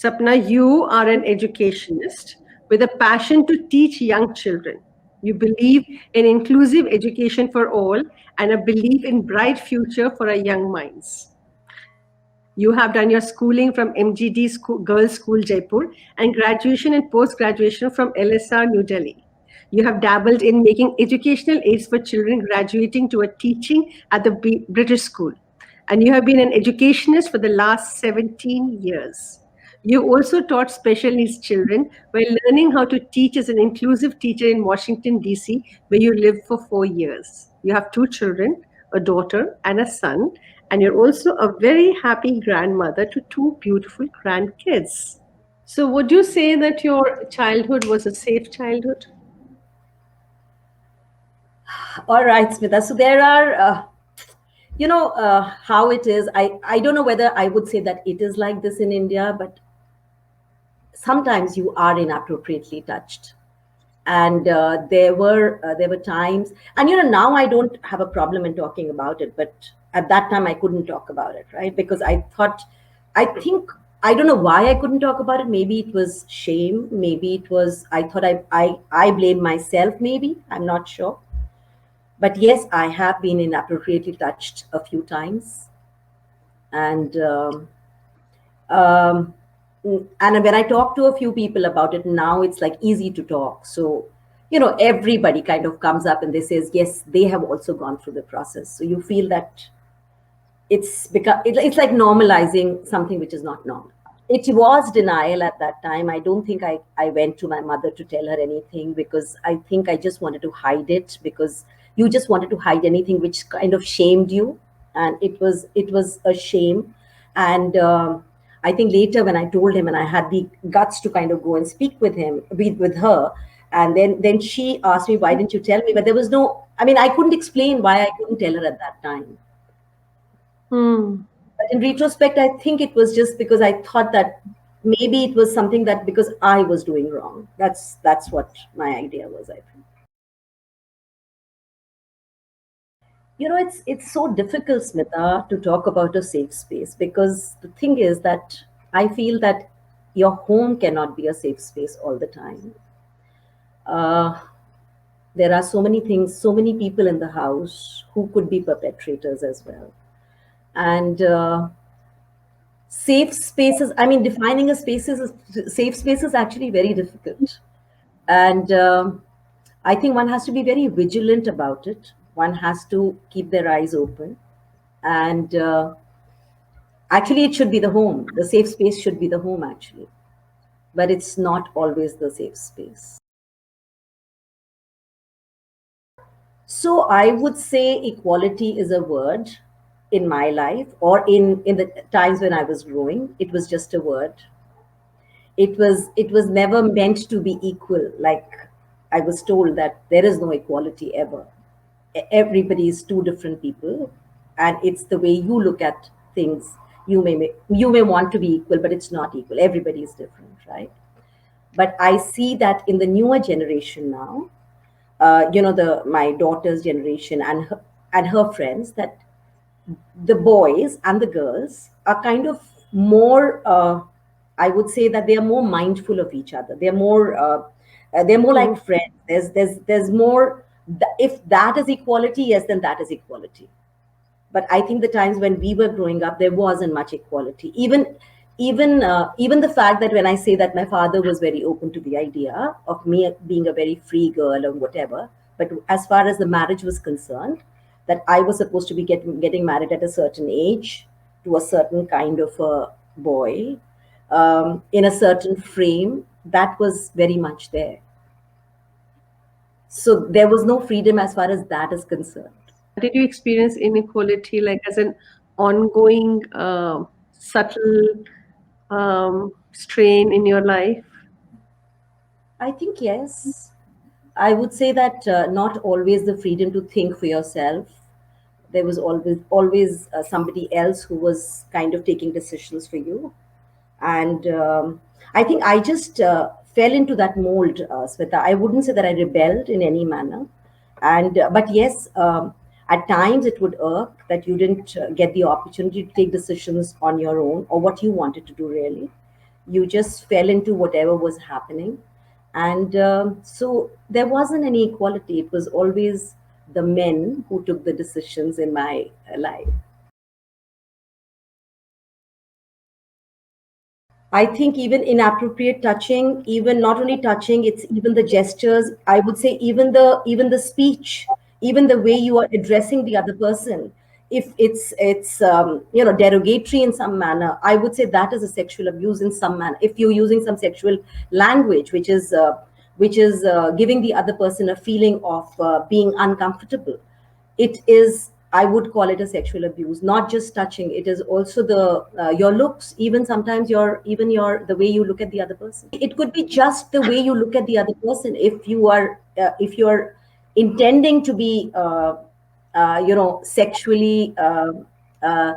Sapna, you are an educationist with a passion to teach young children. You believe in inclusive education for all and a belief in bright future for our young minds. You have done your schooling from MGD Girls School Jaipur and graduation and post graduation from LSR New Delhi. You have dabbled in making educational aids for children graduating to a teaching at the British School. And you have been an educationist for the last 17 years. You also taught special needs children while learning how to teach as an inclusive teacher in Washington, D.C., where you lived for 4 years. You have two children, a daughter and a son, and you're also a very happy grandmother to two beautiful grandkids. So, would you say that your childhood was a safe childhood? All right, Smita. So there are, how it is. I don't know whether I would say that it is like this in India, but sometimes you are inappropriately touched. And there were times, and now I don't have a problem in talking about it, but at that time I couldn't talk about it, right? Because I think, I don't know why I couldn't talk about it. Maybe it was shame. Maybe it was, I thought I blame myself. Maybe, I'm not sure. But yes, I have been inappropriately touched a few times, and um, and when I talk to a few people about it now, it's like easy to talk. So everybody kind of comes up and they says yes, they have also gone through the process. So you feel that it's like normalizing something which is not normal. It was denial at that time. I don't think I went to my mother to tell her anything, because I think I just wanted to hide it, because you just wanted to hide anything which kind of shamed you. And it was a shame. And I think later when I told him and I had the guts to kind of go and speak with him, with her, and then she asked me, why didn't you tell me? But there was no, I mean, I couldn't explain why I couldn't tell her at that time. Hmm. But in retrospect, I think it was just because I thought that maybe it was something that because I was doing wrong. That's what my idea was, I think. It's so difficult, Smita, to talk about a safe space, because the thing is that I feel that your home cannot be a safe space all the time. Uh, there are so many things, so many people in the house who could be perpetrators as well. And safe spaces, I mean, defining a safe space is actually very difficult. And I think one has to be very vigilant about it. One has to keep their eyes open. And actually, it should be the home. The safe space should be the home, actually. But it's not always the safe space. So I would say equality is a word in my life, or in the times when I was growing. It was just a word. It was never meant to be equal. Like, I was told that there is no equality ever. Everybody is two different people, and it's the way you look at things. You may want to be equal, but it's not equal. Everybody is different, right? But I see that in the newer generation now, the my daughter's generation and her friends, that the boys and the girls are kind of more, I would say that they are more mindful of each other. They're more Hmm. like friends. There's more, if that is equality, yes, then that is equality. But I think the times when we were growing up, there wasn't much equality. Even the fact that when I say that my father was very open to the idea of me being a very free girl or whatever, but as far as the marriage was concerned, that I was supposed to be getting married at a certain age to a certain kind of a boy, in a certain frame, that was very much there. So there was no freedom as far as that is concerned. Did you experience inequality like as an ongoing, subtle strain in your life? I think yes. I would say that not always the freedom to think for yourself. There was always somebody else who was kind of taking decisions for you, and I think I just fell into that mold, Sweta. I wouldn't say that I rebelled in any manner, and but yes, at times it would irk that you didn't get the opportunity to take decisions on your own or what you wanted to do really. You just fell into whatever was happening. And so there wasn't any equality. It was always the men who took the decisions in my life. I think even inappropriate touching, even not only touching, it's even the gestures. I would say even the speech, even the way you are addressing the other person. If it's derogatory in some manner, I would say that is a sexual abuse in some manner. If you're using some sexual language, which is giving the other person a feeling of being uncomfortable, it is, I would call it a sexual abuse. Not just touching, it is also the your looks, even sometimes your the way you look at the other person. It could be just the way you look at the other person. If you're intending to be sexually uh,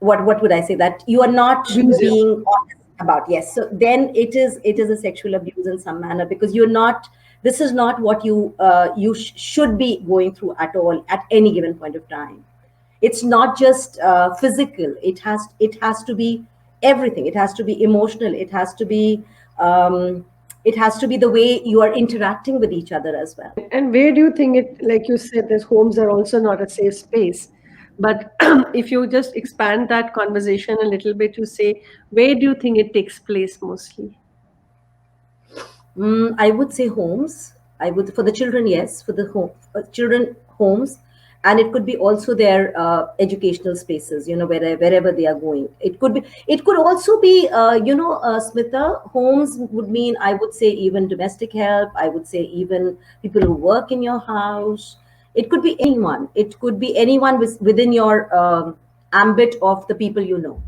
what would I say, that you are not Abusive. being honest about. Yes, so then it is a sexual abuse in some manner, because you're not, this is not what you should be going through at all at any given point of time. It's not just physical. It has to be everything. It has to be emotional. Um, it has to be the way you are interacting with each other as well. And where do you think it, like you said, these homes are also not a safe space. But if you just expand that conversation a little bit, you say, where do you think it takes place mostly? I would say homes. I would, for the children, yes, for the home, children, homes, and it could be also their educational spaces. Wherever they are going. It could be. It could also be. Smita, homes would mean, I would say, even domestic help. I would say even people who work in your house. It could be anyone. It could be anyone within your ambit of the people you know.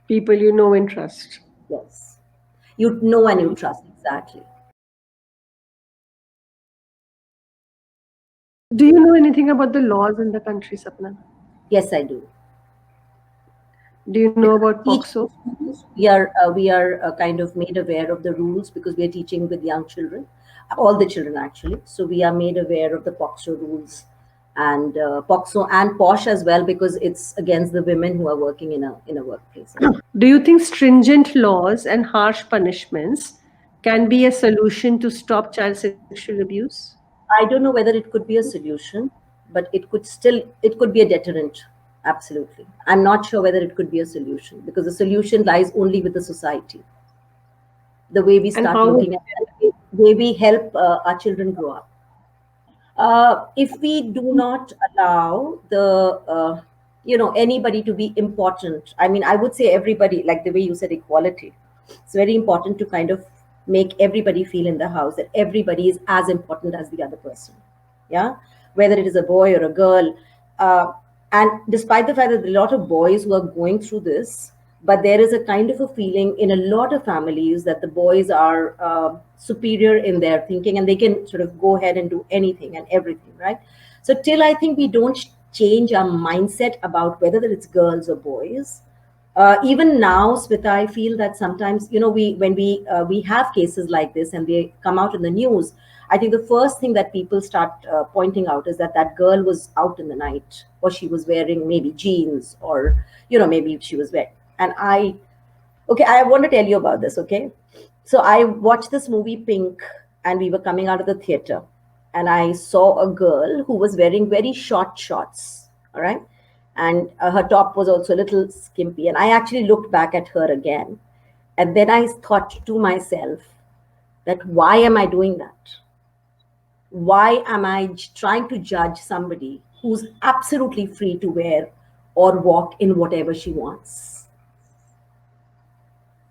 People you know and trust. Yes, you know and you Hmm. trust, exactly. Do you know anything about the laws in the country, Sapna? Yes, I do. Do you know Because about we teach POXO? schools, we are kind of made aware of the rules, because we are teaching with young children, all the children actually. So we are made aware of the POXO rules, and POXO and POSH as well, because it's against the women who are working in a workplace. Do you think stringent laws and harsh punishments can be a solution to stop child sexual abuse? I don't know whether it could be a solution, but it could be a deterrent. Absolutely, I'm not sure whether it could be a solution, because the solution lies only with the society, the way we And start how would looking at it, the way we help our children grow up. If we do not allow anybody to be important, I mean, I would say everybody, like the way you said, equality. It's very important to kind of make everybody feel in the house that everybody is as important as the other person. Yeah, whether it is a boy or a girl. uh, and despite the fact that there are a lot of boys who are going through this, but there is a kind of a feeling in a lot of families that the boys are superior in their thinking, and they can sort of go ahead and do anything and everything, right? So till I think we don't change our mindset about whether it's girls or boys, even now, Smita, I feel that sometimes, we when we have cases like this and they come out in the news, I think the first thing that people start pointing out is that that girl was out in the night, or she was wearing maybe jeans, or maybe she was wet. And okay, I want to tell you about this. Okay, so I watched this movie Pink, and we were coming out of the theater, and I saw a girl who was wearing very short shorts. All right, and her top was also a little skimpy. And I actually looked back at her again, and then I thought to myself that why am I doing that? Why am I trying to judge somebody who's absolutely free to wear or walk in whatever she wants?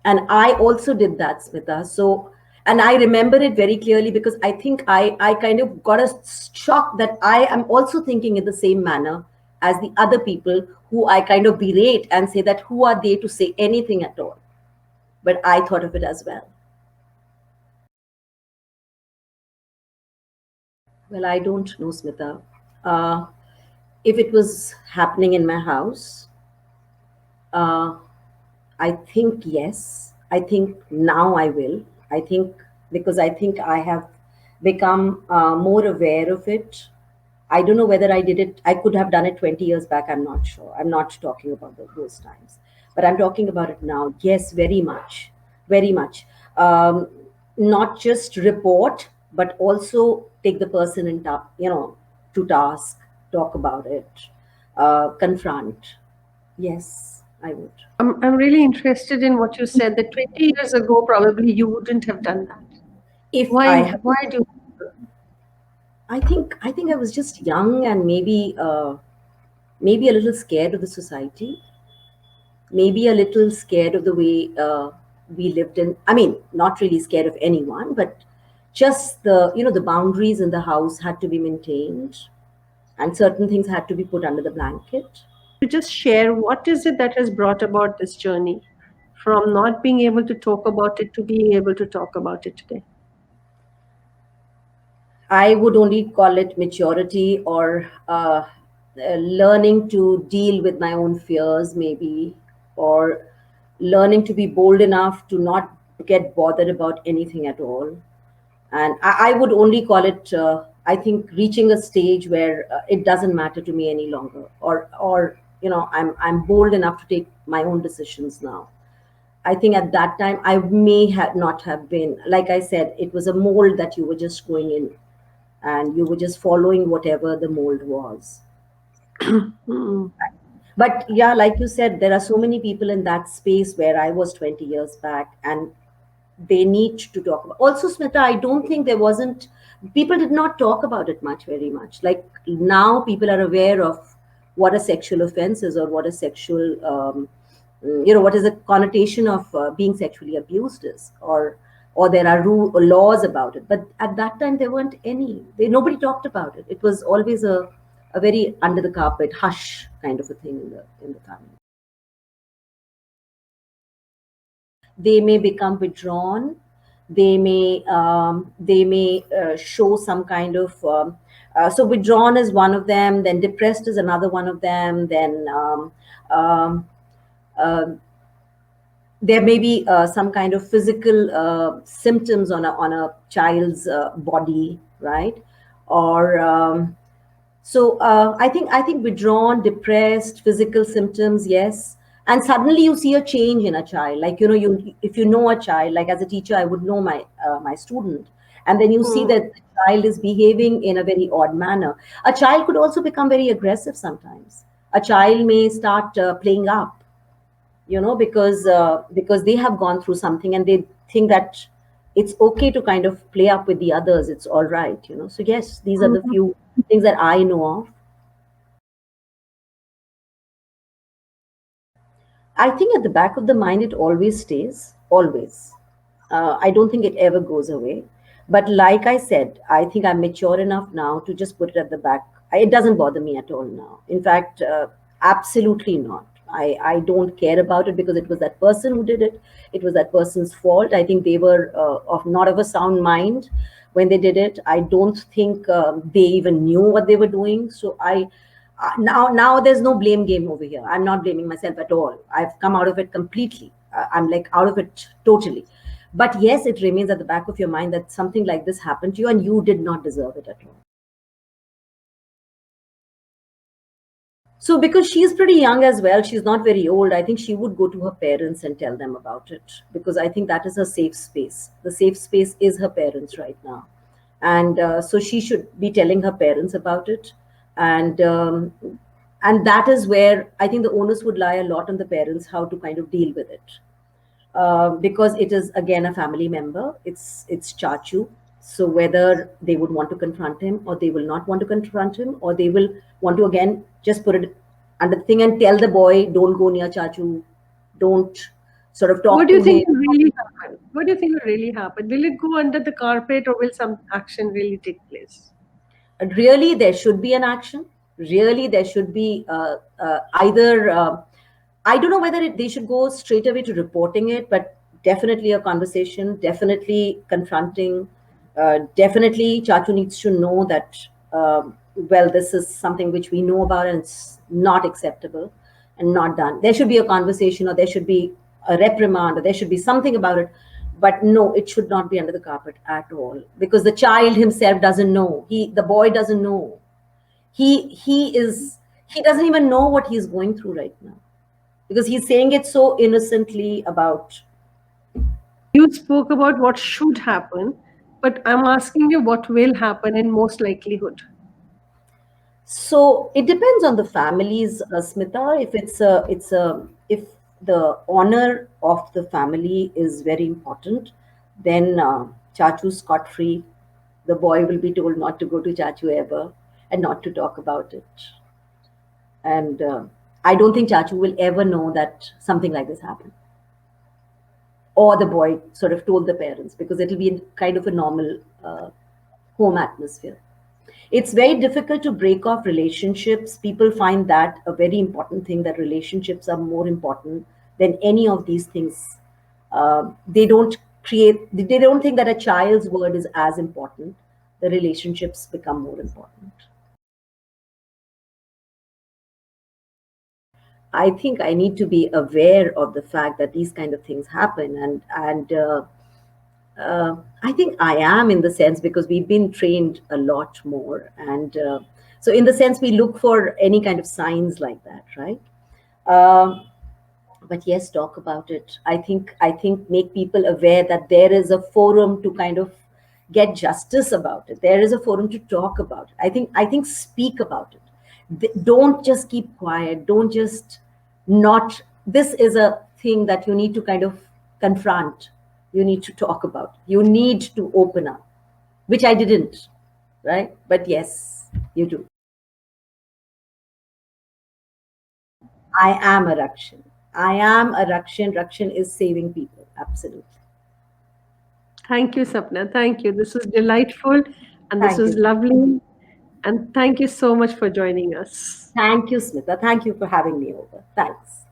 And I also did that, Smita. So, and I remember it very clearly, because I think I kind of got a shock that I am also thinking in the same manner as the other people, who I kind of berate and say that who are they to say anything at all. But I thought of it as well. Well, I don't know, Smita. uh, if it was happening in my house, uh, I think yes. I think now I will. I think, because I think I have become more aware of it. I don't know whether I did it. I could have done it 20 years back. I'm not sure. I'm not talking about those times. But I'm talking about it now. Yes, very much, very much. Um, Not just report, but also take the person to task, talk about it, confront. Yes, I would. I'm really interested in what you said that 20 years ago, probably you wouldn't have done that. If I Why? have, Why do? I think I was just young and maybe a little scared of the society, maybe a little scared of the way we lived in. I mean, not really scared of anyone, but just the boundaries in the house had to be maintained, and certain things had to be put under the blanket. To just share what is it that has brought about this journey from not being able to talk about it to being able to talk about it today? I would only call it maturity, or learning to deal with my own fears, maybe, or learning to be bold enough to not get bothered about anything at all. And I would only call it, I think, reaching a stage where it doesn't matter to me any longer, or I'm bold enough to take my own decisions now. I think at that time I may have not have been, like I said, it was a mold that you were just going in, and you were just following whatever the mold was. Hmm. But yeah, like you said, there are so many people in that space where I was 20 years back, and they need to talk about. Also, Smita, I don't think there wasn't, people did not talk about it much, very much. Like now, people are aware of what a sexual offense is, or what a sexual, what is the connotation of being sexually abused is, or there are laws about it. But at that time, there weren't any. Nobody talked about it. It was always a very under the carpet, hush kind of a thing in the family. They may become withdrawn. They may show some kind of so withdrawn is one of them, then depressed is another one of them, then um, uh, there may be some kind of physical symptoms on a child's body, right? Or I think withdrawn, depressed, physical symptoms, yes. And suddenly you see a change in a child. Like you if you know a child, like as a teacher, I would know my student, and then you see Hmm. that the child is behaving in a very odd manner. A child could also become very aggressive sometimes. A child may start playing up, because they have gone through something, and they think that it's okay to kind of play up with the others. It's all right. So yes, these are the Hmm. few things that I know of. I think at the back of the mind, it always stays, always. I don't think it ever goes away. But like I said, I think I'm mature enough now to just put it at the back. It doesn't bother me at all now. In fact, absolutely not. I don't care about it, because it was that person who did it. It was that person's fault. I think they were of not of a sound mind when they did it. I don't think they even knew what they were doing. So now there's no blame game over here. I'm not blaming myself at all. I've come out of it completely. I'm like out of it totally. But yes, it remains at the back of your mind that something like this happened to you, and you did not deserve it at all. So because she's pretty young as well, she's not very old, I think she would go to her parents and tell them about it, because I think that is her safe space. The safe space is her parents right now. And so she should be telling her parents about it. And um, and that is where I think the onus would lie a lot on the parents, how to kind of deal with it. Because it is again a family member. It's Chachu. So whether they would want to confront him, or they will not want to confront him, or they will want to again just put it under the thing and tell the boy, don't go near Chachu, don't sort of What talk do you to think him. will really happen? What do you think will really happen? Will it go under the carpet or will some action really take place? Really, there should be an action. Really, there should be either. I don't know whether they should go straight away to reporting it, but definitely a conversation, definitely confronting. Definitely, Chachu needs to know that, well, this is something which we know about, and it's not acceptable and not done. There should be a conversation, or there should be a reprimand, or there should be something about it. But no, it should not be under the carpet at all, because the child himself doesn't know. The boy doesn't know. He doesn't even know what he's going through right now. because he's saying it so innocently about. You spoke about what should happen, but I'm asking you what will happen in most likelihood. So it depends on the families, Smita. If the honor of the family is very important, then Chachu's scot free. The boy will be told not to go to Chachu ever and not to talk about it. And I don't think Chachu will ever know that something like this happened, or the boy sort of told the parents, because it'll be kind of a normal home atmosphere. It's very difficult to break off relationships. People find that a very important thing, that relationships are more important than any of these things. They don't they don't think that a child's word is as important. The relationships become more important. I think I need to be aware of the fact that these kind of things happen, and I think I am, in the sense, because we've been trained a lot more, and so in the sense we look for any kind of signs like that, right? Um, but yes, talk about it. I think make people aware that there is a forum to kind of get justice about it. There is a forum to talk about it. I think speak about it. Don't just keep quiet. Don't just not. This is a thing that you need to kind of confront. You need to talk about. You need to open up, which I didn't, right? But yes, you do. I am a Rakshan. I am a Rakshan. Rakshan is saving people. Absolutely. Thank you, Sapna. Thank you. This was delightful and this Thank was you. lovely. And thank you so much for joining us. Thank you, Smita. Thank you for having me over. Thanks.